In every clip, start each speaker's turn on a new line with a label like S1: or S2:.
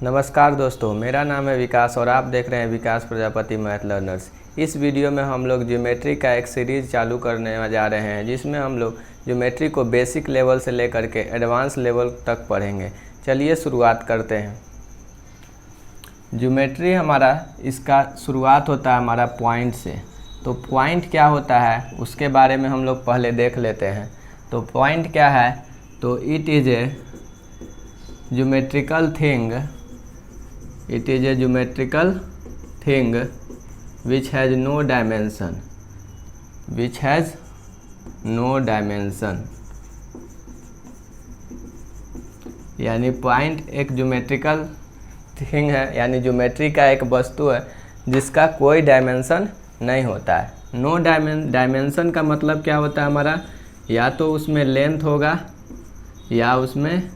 S1: नमस्कार दोस्तों, मेरा नाम है विकास और आप देख रहे हैं विकास प्रजापति मैथ लर्नर्स। इस वीडियो में हम लोग ज्योमेट्री का एक सीरीज़ चालू करने जा रहे हैं जिसमें हम लोग ज्योमेट्री को बेसिक लेवल से लेकर के एडवांस लेवल तक पढ़ेंगे। चलिए शुरुआत करते हैं। ज्योमेट्री हमारा इसका शुरुआत होता है हमारा पॉइंट से। तो पॉइंट क्या होता है उसके बारे में हम लोग पहले देख लेते हैं। तो पॉइंट क्या है, तो it is a geometrical thing which has no dimension यानी पॉइंट एक ज्योमेट्रिकल थिंग है, यानी ज्योमेट्री का एक वस्तु है जिसका कोई डायमेंशन नहीं होता है। नो डायमेंशन का मतलब क्या होता है हमारा, या तो उसमें लेंथ होगा या उसमें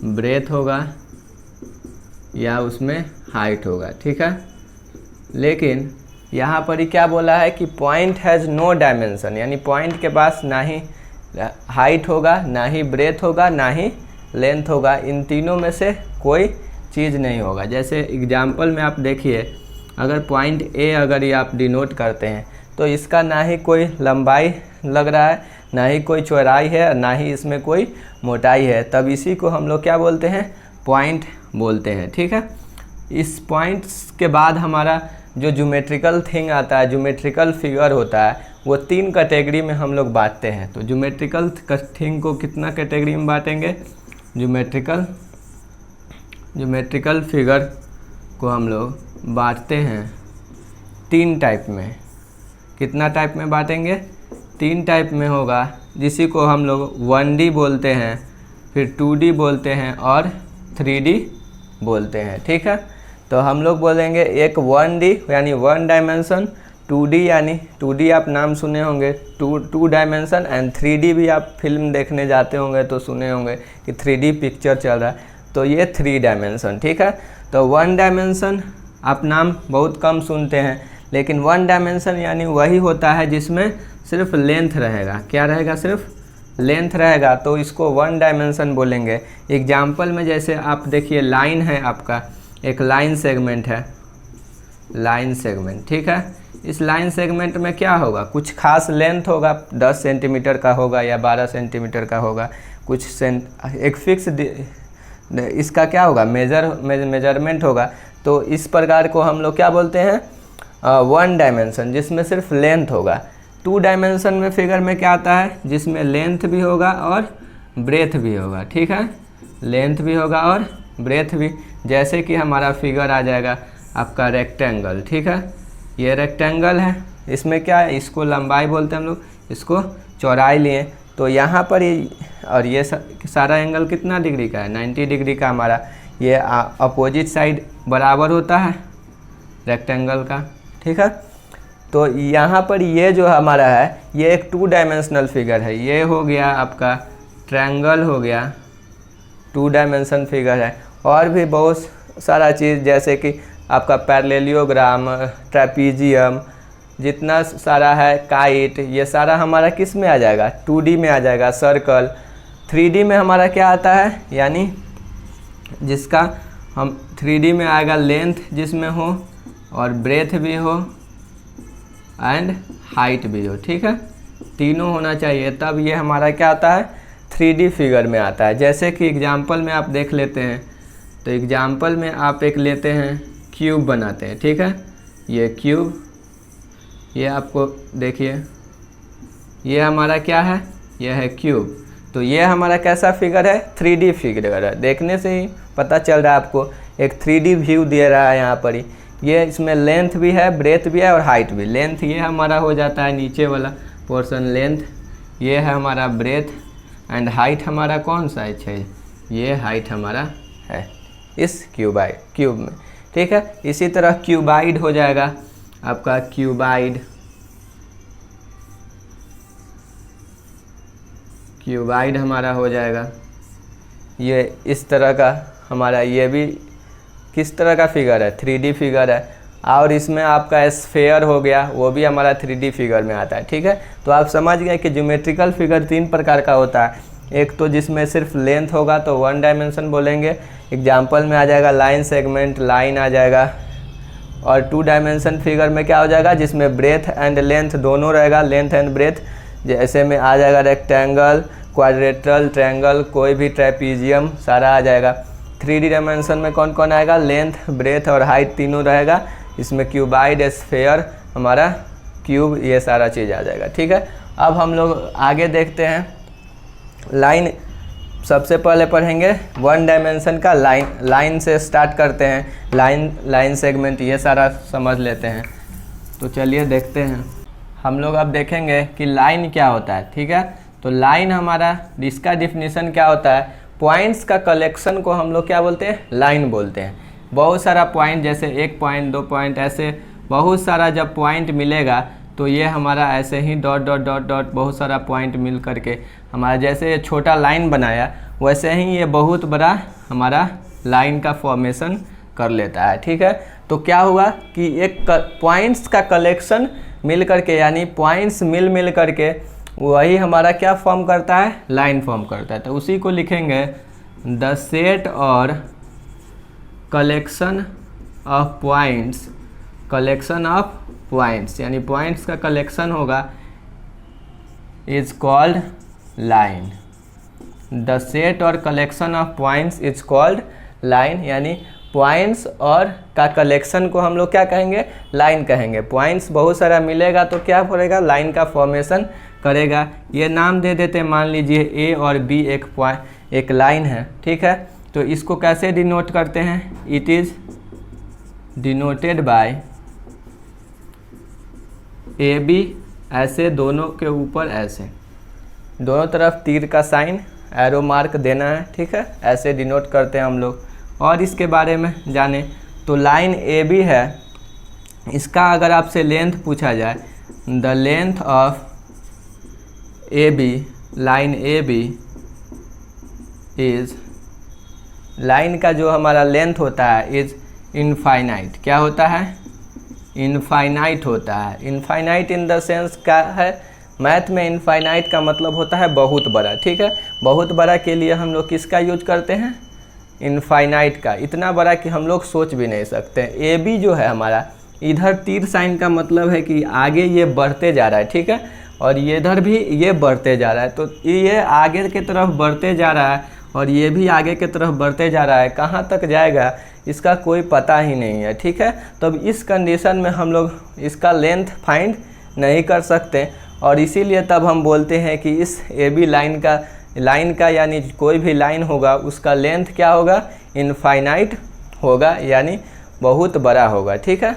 S1: ब्रेथ होगा या उसमें हाइट होगा, ठीक है। लेकिन यहाँ पर ही क्या बोला है कि पॉइंट हैज़ नो डायमेंशन, यानी पॉइंट के पास ना ही हाइट होगा, ना ही ब्रेथ होगा, ना ही लेंथ होगा। इन तीनों में से कोई चीज़ नहीं होगा। जैसे एग्जाम्पल में आप देखिए, अगर पॉइंट ए अगर ये आप डिनोट करते हैं तो इसका ना ही कोई लंबाई लग रहा है, ना ही कोई चौड़ाई है, ना ही इसमें कोई मोटाई है, तब इसी को हम लोग क्या बोलते हैं, पॉइंट बोलते हैं, ठीक है। इस पॉइंट्स के बाद हमारा जो ज्योमेट्रिकल थिंग आता है, ज्योमेट्रिकल फिगर होता है, वो 3 कैटेगरी में हम लोग बांटते हैं। तो ज्योमेट्रिकल थिंग को कितना कैटेगरी में बांटेंगे, ज्योमेट्रिकल फिगर को हम लोग बांटते हैं 3 टाइप में। कितना टाइप में बांटेंगे, 3 टाइप में होगा, जिसी को हम लोग 1D बोलते हैं, फिर 2D बोलते हैं और 3D बोलते हैं, ठीक है। तो हम लोग बोलेंगे एक 1D यानी 1 डायमेंशन, 2D यानी 2D आप नाम सुने होंगे, 2 डायमेंशन, एंड 3D भी आप फिल्म देखने जाते होंगे तो सुने होंगे कि 3D पिक्चर चल रहा है, तो ये 3 डायमेंशन, ठीक है। तो 1 डायमेंशन आप नाम बहुत कम सुनते हैं, लेकिन 1 डायमेंशन यानी वही होता है जिसमें सिर्फ लेंथ रहेगा। क्या रहेगा, सिर्फ लेंथ रहेगा, तो इसको 1 डायमेंशन बोलेंगे। एग्जाम्पल में जैसे आप देखिए, लाइन है आपका, एक लाइन सेगमेंट है, लाइन सेगमेंट, ठीक है। इस लाइन सेगमेंट में क्या होगा, कुछ खास लेंथ होगा, 10 सेंटीमीटर का होगा या 12 सेंटीमीटर का होगा, कुछ एक फिक्स इसका क्या होगा, मेजरमेंट होगा। तो इस प्रकार को हम लोग क्या बोलते हैं, 1 डायमेंशन, जिसमें सिर्फ लेंथ होगा। 2 डायमेंशन में फिगर में क्या आता है, जिसमें लेंथ भी होगा और ब्रेथ भी होगा, ठीक है, लेंथ भी होगा और ब्रेथ भी। जैसे कि हमारा फिगर आ जाएगा आपका रेक्टेंगल, ठीक है, ये रेक्टेंगल है, इसमें क्या है, इसको लंबाई बोलते हैं हम लोग, इसको चौड़ाई लिए, तो यहाँ पर और ये सारा एंगल कितना डिग्री का है, 90 डिग्री का हमारा। ये अपोजिट साइड बराबर होता है रेक्टेंगल का, ठीक है। तो यहाँ पर ये जो हमारा है, ये एक 2 डायमेंशनल फिगर है। ये हो गया आपका ट्रायंगल, हो गया 2 डायमेंशन फिगर है। और भी बहुत सारा चीज़, जैसे कि आपका पैरेललोग्राम, ट्रेपीजियम, जितना सारा है, काइट, ये सारा हमारा किस में आ जाएगा, 2D में आ जाएगा। सर्कल 3D में हमारा क्या आता है, यानी जिसका हम 3D में आएगा लेंथ जिसमें हो और ब्रेथ भी हो एंड हाइट भी हो, ठीक है, तीनों होना चाहिए, तब ये हमारा क्या आता है, 3D फिगर में आता है। जैसे कि एग्जाम्पल में आप देख लेते हैं, तो एग्जाम्पल में आप एक लेते हैं, क्यूब बनाते हैं, ठीक है, ये क्यूब, ये आपको देखिए, ये हमारा क्या है, ये है क्यूब। तो ये हमारा कैसा फिगर है, 3D फिगर है। देखने से ही पता चल रहा है आपको, एक 3D व्यू दे रहा है यहाँ पर ही। ये इसमें लेंथ भी है, ब्रेथ भी है और हाइट भी। लेंथ ये हमारा हो जाता है नीचे वाला पोर्शन लेंथ, ये है हमारा ब्रेथ, एंड हाइट हमारा कौन सा है, ये हाइट हमारा है इस क्यूब में, ठीक है। इसी तरह क्यूबाइड हो जाएगा आपका, क्यूबाइड हमारा हो जाएगा। ये इस तरह का हमारा, ये भी किस तरह का फिगर है, 3D फिगर है। और इसमें आपका स्फेयर हो गया, वो भी हमारा 3D फिगर में आता है, ठीक है। तो आप समझ गए कि ज्योमेट्रिकल फिगर 3 प्रकार का होता है, एक तो जिसमें सिर्फ लेंथ होगा तो 1 डायमेंशन बोलेंगे, एग्जाम्पल में आ जाएगा लाइन सेगमेंट, लाइन आ जाएगा। और 2 डायमेंशन फिगर में क्या हो जाएगा, जिसमें ब्रेथ एंड लेंथ दोनों रहेगा, लेंथ एंड ब्रेथ। जैसे में आ जाएगा रेक्टेंगल, क्वाड्रेटरल, ट्रायंगल, कोई भी ट्रेपीजियम सारा आ जाएगा। 3D डायमेंशन में कौन कौन आएगा, लेंथ, ब्रेथ और हाइट तीनों रहेगा। इसमें क्यूबाइड, स्फेयर, हमारा क्यूब, ये सारा चीज़ आ जाएगा। ठीक है, अब हम लोग आगे देखते हैं। लाइन सबसे पहले पढ़ेंगे 1 डायमेंशन का लाइन से स्टार्ट करते हैं। लाइन सेगमेंट ये सारा समझ लेते हैं। तो चलिए देखते हैं। हम लोग अब देखेंगे कि लाइन क्या होता है। ठीक है, तो लाइन हमारा, इसका डिफिनीशन क्या होता है, पॉइंट्स का कलेक्शन को हम लोग क्या बोलते हैं, लाइन बोलते हैं। बहुत सारा पॉइंट, जैसे 1 पॉइंट 2 पॉइंट, ऐसे बहुत सारा जब पॉइंट मिलेगा तो ये हमारा ऐसे ही डॉट डॉट डॉट डॉट बहुत सारा पॉइंट मिल करके हमारा, जैसे ये छोटा लाइन बनाया वैसे ही ये बहुत बड़ा हमारा लाइन का फॉर्मेशन कर लेता है। ठीक है, तो क्या हुआ कि एक पॉइंट्स का कलेक्शन मिल करके, यानी पॉइंट्स मिल करके वही हमारा क्या फॉर्म करता है, लाइन फॉर्म करता है। तो उसी को लिखेंगे the set or collection of points, collection of points, यानी पॉइंट्स का कलेक्शन होगा, is called line. The set or collection of points is called line, यानी पॉइंट्स और का कलेक्शन को हम लोग क्या कहेंगे, लाइन कहेंगे। पॉइंट्स बहुत सारा मिलेगा तो क्या करेगा, लाइन का फॉर्मेशन करेगा। ये नाम दे देते हैं, मान लीजिए ए और बी एक लाइन है। ठीक है, तो इसको कैसे डिनोट करते हैं, it is denoted by A B, ऐसे दोनों के ऊपर ऐसे दोनों तरफ तीर का साइन, एरो मार्क देना है। ठीक है, ऐसे डिनोट करते हैं हम लोग। और इसके बारे में जाने तो लाइन ए बी है, इसका अगर आपसे लेंथ पूछा जाए, the length of A B, line A B is, line का जो हमारा लेंथ होता है इज़ इनफाइनाइट। क्या होता है, इनफाइनाइट होता है। इनफाइनाइट इन द सेंस क्या है, मैथ में इनफाइनाइट का मतलब होता है बहुत बड़ा। ठीक है, बहुत बड़ा के लिए हम लोग किसका यूज करते हैं, इनफाइनाइट का, इतना बड़ा कि हम लोग सोच भी नहीं सकते। ए बी जो है हमारा, इधर तीर साइन का मतलब है कि आगे ये बढ़ते जा रहा है। ठीक है, और ये इधर भी ये बढ़ते जा रहा है, तो ये आगे की तरफ बढ़ते जा रहा है और ये भी आगे की तरफ बढ़ते जा रहा है। कहाँ तक जाएगा इसका कोई पता ही नहीं है। ठीक है, तब इस कंडीशन में हम लोग इसका लेंथ फाइंड नहीं कर सकते, और इसीलिए तब हम बोलते हैं कि इस ए बी लाइन का यानी कोई भी लाइन होगा उसका लेंथ क्या होगा, इनफाइनाइट होगा, यानी बहुत बड़ा होगा। ठीक है,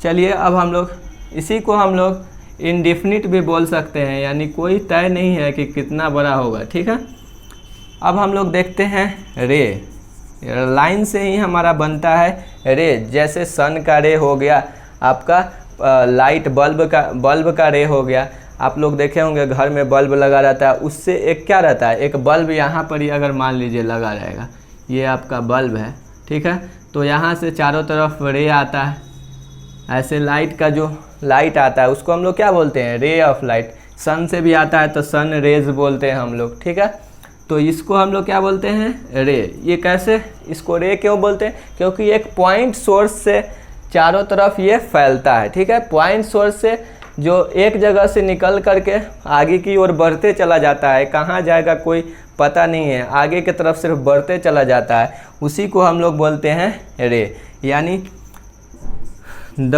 S1: चलिए अब हम लोग इसी को हम लोग इनडिफिनिट भी बोल सकते हैं, यानी कोई तय नहीं है कि कितना बड़ा होगा। ठीक है, अब हम लोग देखते हैं रे। लाइन से ही हमारा बनता है रे, जैसे सन का रे हो गया, आपका लाइट बल्ब का रे हो गया। आप लोग देखे होंगे घर में बल्ब लगा रहता है, उससे एक क्या रहता है, एक बल्ब यहाँ पर ही अगर मान लीजिए लगा रहेगा, ये आपका बल्ब है। ठीक है, तो यहाँ से चारों तरफ रे आता है, ऐसे लाइट का जो लाइट आता है उसको हम लोग क्या बोलते हैं, रे ऑफ लाइट। सन से भी आता है तो सन रेज बोलते हैं हम लोग। ठीक है, तो इसको हम लोग क्या बोलते हैं, रे। ये कैसे, इसको रे क्यों बोलते हैं, क्योंकि एक पॉइंट सोर्स से चारों तरफ ये फैलता है। ठीक है, पॉइंट सोर्स से जो एक जगह से निकल करके आगे की ओर बढ़ते चला जाता है, कहाँ जाएगा कोई पता नहीं है, आगे की तरफ सिर्फ बढ़ते चला जाता है, उसी को हम लोग बोलते हैं रे। यानी the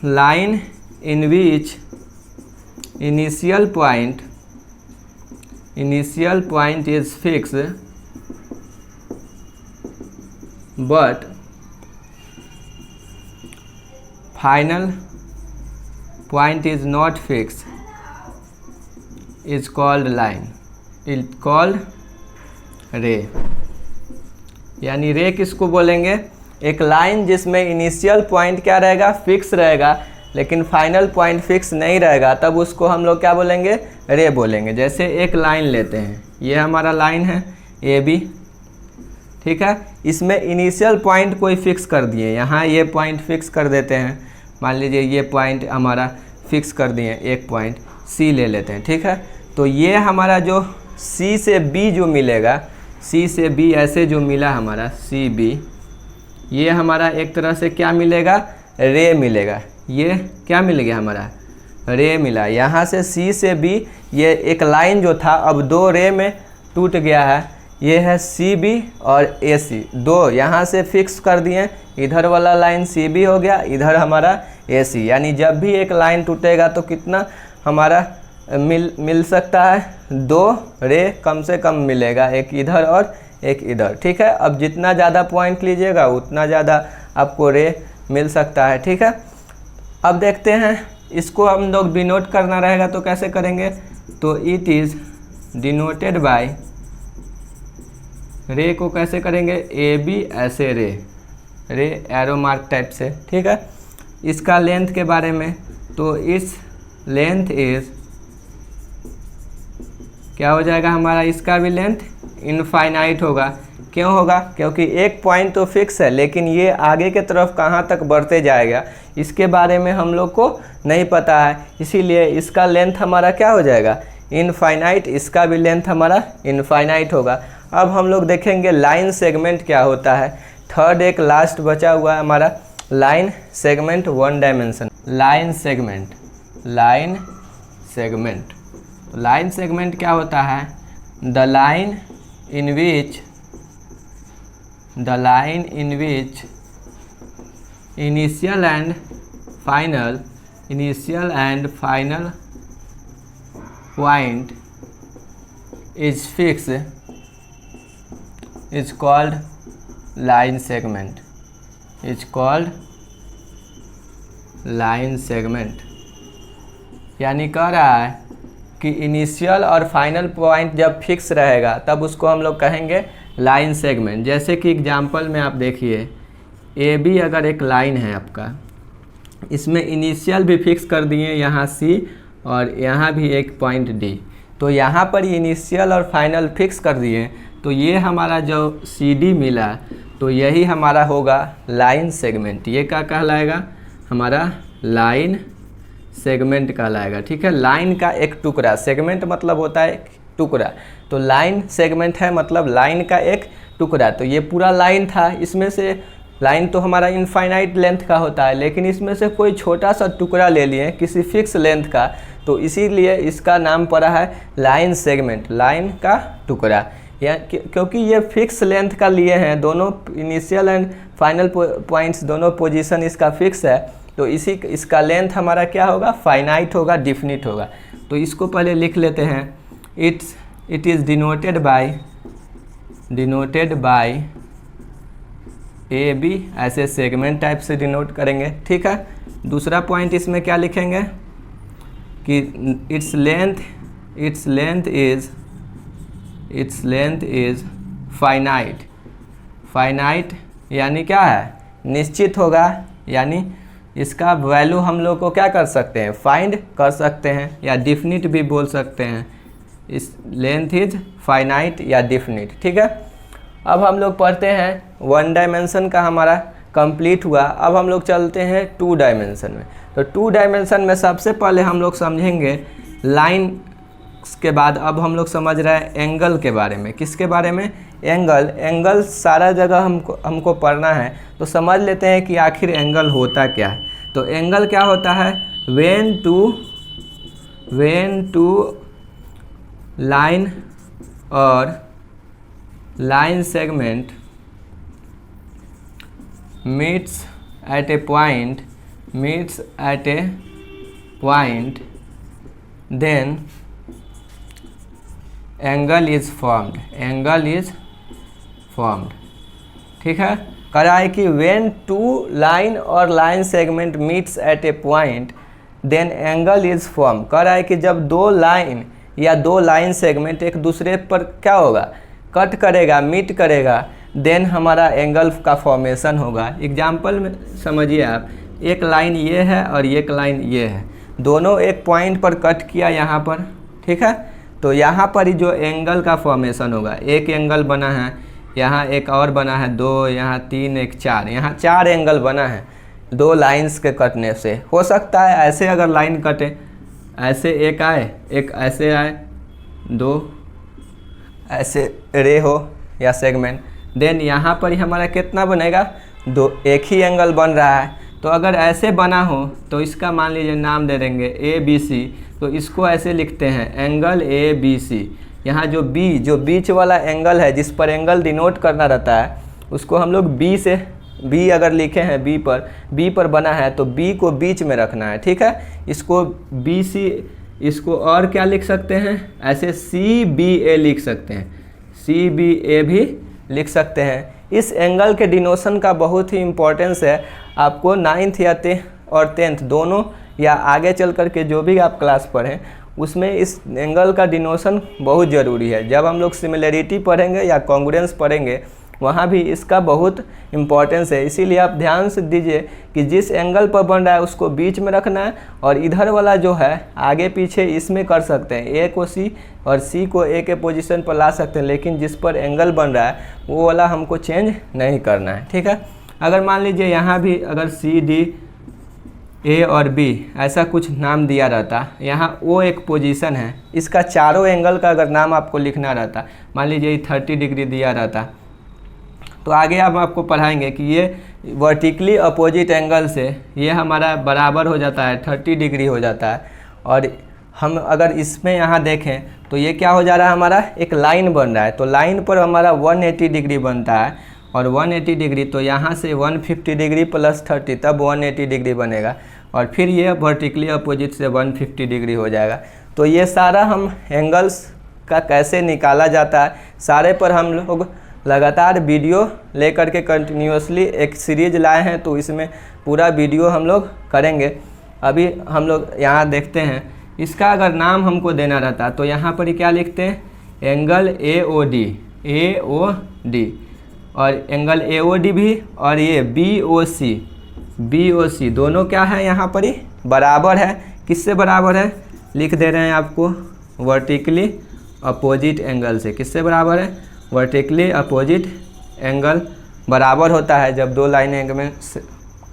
S1: line in which initial point is fixed but final point is not fixed is called line, it's called रे। यानी रे किसको बोलेंगे, एक लाइन जिसमें इनिशियल पॉइंट क्या रहेगा, फिक्स रहेगा, लेकिन फाइनल पॉइंट फिक्स नहीं रहेगा, तब उसको हम लोग क्या बोलेंगे, रे बोलेंगे। जैसे एक लाइन लेते हैं, ये हमारा लाइन है ए बी। ठीक है, इसमें इनिशियल पॉइंट कोई फिक्स कर दिए, यहाँ ये पॉइंट फिक्स कर देते हैं, मान लीजिए ये पॉइंट हमारा फिक्स कर दिए, एक पॉइंट सी ले लेते हैं। ठीक है, तो ये हमारा जो सी से बी जो मिलेगा, सी से बी ऐसे जो मिला हमारा सी बी, ये हमारा एक तरह से क्या मिलेगा, रे मिलेगा। ये क्या मिल गया हमारा, रे मिला। यहाँ से सी से बी ये एक लाइन जो था अब दो रे में टूट गया है। ये है सी बी और ए सी, दो यहाँ से फिक्स कर दिए। इधर वाला लाइन सी बी हो गया, इधर हमारा ए सी। यानी जब भी एक लाइन टूटेगा तो कितना हमारा मिल सकता है, दो रे कम से कम मिलेगा, एक इधर और एक इधर। ठीक है, अब जितना ज़्यादा पॉइंट लीजिएगा उतना ज़्यादा आपको रे मिल सकता है। ठीक है, अब देखते हैं इसको हम लोग डिनोट करना रहेगा तो कैसे करेंगे। तो इट इज़ डिनोटेड बाय, रे को कैसे करेंगे, ए बी ऐसे रे एरो मार्क टाइप से। ठीक है, इसका लेंथ के बारे में, तो इस लेंथ इज क्या हो जाएगा हमारा, इसका भी लेंथ इनफाइनाइट होगा। क्यों होगा, क्योंकि एक पॉइंट तो फिक्स है लेकिन ये आगे के तरफ कहाँ तक बढ़ते जाएगा इसके बारे में हम लोग को नहीं पता है, इसीलिए इसका लेंथ हमारा क्या हो जाएगा, इनफाइनाइट। इसका भी लेंथ हमारा इनफाइनाइट होगा। अब हम लोग देखेंगे लाइन सेगमेंट क्या होता है। थर्ड एक लास्ट बचा हुआ है हमारा, line segment one dimension. Line segment, line segment, line segment क्या होता है, the line in which initial and final point is fixed is called line segment, is called line segment। यानी कह रहा है कि इनिशियल और फाइनल पॉइंट जब फिक्स रहेगा तब उसको हम लोग कहेंगे लाइन सेगमेंट। जैसे कि एग्जांपल में आप देखिए, ए बी अगर एक लाइन है आपका, इसमें इनिशियल भी फिक्स कर दिए यहाँ सी और यहाँ भी एक पॉइंट डी, तो यहाँ पर इनिशियल और फाइनल फिक्स कर दिए, तो ये हमारा जो सी डी मिला तो यही हमारा होगा लाइन सेगमेंट। ये क्या कहलाएगा, हमारा लाइन सेगमेंट कहलाएगा। ठीक है, लाइन का एक टुकड़ा, सेगमेंट मतलब होता है टुकड़ा, तो लाइन सेगमेंट है मतलब लाइन का एक टुकड़ा। तो ये पूरा लाइन था, इसमें से लाइन तो हमारा इनफाइनाइट लेंथ का होता है, लेकिन इसमें से कोई छोटा सा टुकड़ा ले लिए किसी फिक्स लेंथ का, तो इसीलिए इसका नाम पड़ा है लाइन सेगमेंट, लाइन का टुकड़ा। या क्योंकि ये फिक्स लेंथ का लिए हैं, दोनों इनिशियल एंड फाइनल पॉइंट्स दोनों पोजीशन इसका फिक्स है, तो इसका लेंथ हमारा क्या होगा, फाइनाइट होगा, डिफिनिट होगा। तो इसको पहले लिख लेते हैं, it is denoted by A B, ऐसे सेगमेंट टाइप से डिनोट करेंगे। ठीक है, दूसरा पॉइंट इसमें क्या लिखेंगे कि its length is finite. Finite यानी क्या है, निश्चित होगा, यानी इसका वैल्यू हम लोग को क्या कर सकते हैं, फाइंड कर सकते हैं, या डिफिनिट भी बोल सकते हैं। इस लेंथ इज फाइनाइट या डिफिनिट। ठीक है, अब हम लोग पढ़ते हैं वन डायमेंशन का हमारा कंप्लीट हुआ। अब हम लोग चलते हैं टू डायमेंशन में। तो टू डायमेंशन में सबसे पहले हम लोग समझेंगे लाइन के बाद अब हम लोग समझ रहे हैं एंगल के बारे में। किसके बारे में, एंगल सारा जगह हमको पढ़ना है, तो समझ लेते हैं कि आखिर एंगल होता क्या है। तो एंगल क्या होता है, व्हेन टू लाइन और line segment meets at a point then angle is formed. ठीक है, करा है कि व्हेन टू लाइन और line segment meets at a point then angle is form. करा है कि जब दो लाइन या दो लाइन सेगमेंट एक दूसरे पर क्या होगा, कट करेगा, मीट करेगा, देन हमारा एंगल का फॉर्मेशन होगा। एग्जाम्पल में समझिए आप, एक लाइन ये है और एक लाइन ये है, दोनों एक पॉइंट पर कट किया यहाँ पर। ठीक है, तो यहाँ पर ही जो एंगल का फॉर्मेशन होगा, एक एंगल बना है, यहाँ एक और बना है, दो, यहाँ तीन, एक चार, यहाँ चार एंगल बना है दो लाइंस के कटने से। हो सकता है ऐसे अगर लाइन कटे, ऐसे एक आए, एक ऐसे आए, दो, ऐसे रे हो या सेगमेंट, देन यहाँ पर ही हमारा कितना बनेगा, एक ही एंगल बन रहा है। तो अगर ऐसे बना हो तो इसका मान लीजिए नाम दे देंगे ABC, तो इसको ऐसे लिखते हैं एंगल ABC। यहाँ जो बीच वाला एंगल है, जिस पर एंगल डिनोट करना रहता है, उसको हम लोग B अगर लिखे हैं B पर बना है तो B को बीच में रखना है, ठीक है। इसको BC, इसको और क्या लिख सकते हैं, ऐसे CBA लिख सकते हैं, CBA भी लिख सकते हैं। इस एंगल के डिनोशन का बहुत ही इम्पोर्टेंस है, आपको 9th या 10th दोनों या आगे चल कर के जो भी आप क्लास पढ़ें उसमें इस एंगल का डिनोशन बहुत ज़रूरी है। जब हम लोग सिमिलरिटी पढ़ेंगे या कॉन्ग्रुएंस पढ़ेंगे वहाँ भी इसका बहुत इम्पोर्टेंस है। इसीलिए आप ध्यान से दीजिए कि जिस एंगल पर बन रहा है उसको बीच में रखना है, और इधर वाला जो है आगे पीछे इसमें कर सकते हैं, A को C और C को A के पोजीशन पर ला सकते हैं, लेकिन जिस पर एंगल बन रहा है वो वाला हमको चेंज नहीं करना है, ठीक है। अगर मान लीजिए यहाँ भी अगर CD, A और B ऐसा कुछ नाम दिया रहता, यहाँ O एक पोजीशन है, इसका चारों एंगल का अगर नाम आपको लिखना रहता, मान लीजिए 30 डिग्री दिया रहता, तो आगे हम आपको पढ़ाएंगे कि ये वर्टिकली अपोजिट एंगल से ये हमारा बराबर हो जाता है, 30 डिग्री हो जाता है। और हम अगर इसमें यहाँ देखें तो ये क्या हो जा रहा है, हमारा एक लाइन बन रहा है, तो लाइन पर हमारा 180 डिग्री बनता है, और 180 डिग्री तो यहाँ से 150 डिग्री प्लस 30 तब 180 डिग्री बनेगा, और फिर ये वर्टिकली अपोजिट से 150 डिग्री हो जाएगा। तो ये सारा हम एंगल्स का कैसे निकाला जाता है, सारे पर हम लोग लगातार वीडियो लेकर के कंटिन्यूसली एक सीरीज लाए हैं, तो इसमें पूरा वीडियो हम लोग करेंगे। अभी हम लोग यहाँ देखते हैं, इसका अगर नाम हमको देना रहता तो यहाँ पर ही क्या लिखते हैं, एंगल AOD, और एंगल AOD भी, और ये BOC दोनों क्या है यहाँ पर ही बराबर है। किससे बराबर है, लिख दे रहे हैं आपको, वर्टिकली अपोजिट एंगल से। किससे बराबर है, वर्टिकली अपोजिट एंगल बराबर होता है जब दो लाइन एंगल में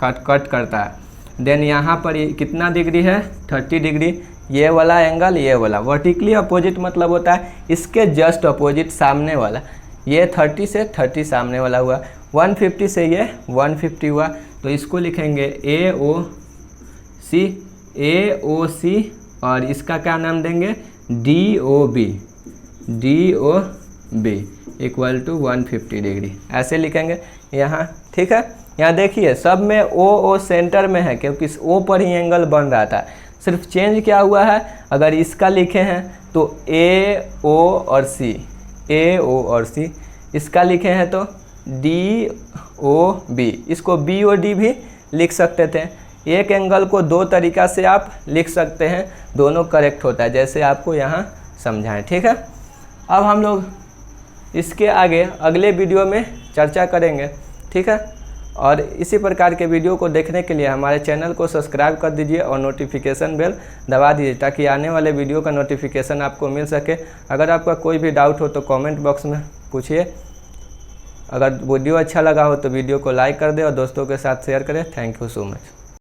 S1: कट करता है। देन यहाँ पर ये कितना डिग्री है, 30 डिग्री, ये वाला एंगल, ये वाला। वर्टिकली अपोजिट मतलब होता है इसके जस्ट अपोजिट सामने वाला, ये 30 से 30 सामने वाला हुआ, 150 से ये 150 हुआ, तो इसको लिखेंगे AOC और इसका क्या नाम देंगे, DOB इक्वल टू 150 डिग्री, ऐसे लिखेंगे यहाँ, ठीक है। यहाँ देखिए सब में O सेंटर में है, क्योंकि इस O पर ही एंगल बन रहा था। सिर्फ चेंज क्या हुआ है, अगर इसका लिखे हैं तो AO और C, इसका लिखे हैं तो DOB, इसको BOD भी लिख सकते थे। एक एंगल को दो तरीक़ा से आप लिख सकते हैं, दोनों करेक्ट होता है, जैसे आपको यहाँ समझाएं, ठीक है। अब हम लोग इसके आगे अगले वीडियो में चर्चा करेंगे, ठीक है। और इसी प्रकार के वीडियो को देखने के लिए हमारे चैनल को सब्सक्राइब कर दीजिए और नोटिफिकेशन बेल दबा दीजिए, ताकि आने वाले वीडियो का नोटिफिकेशन आपको मिल सके। अगर आपका कोई भी डाउट हो तो कमेंट बॉक्स में पूछिए। अगर वीडियो अच्छा लगा हो तो वीडियो को लाइक कर दें और दोस्तों के साथ शेयर करें। Thank you so much.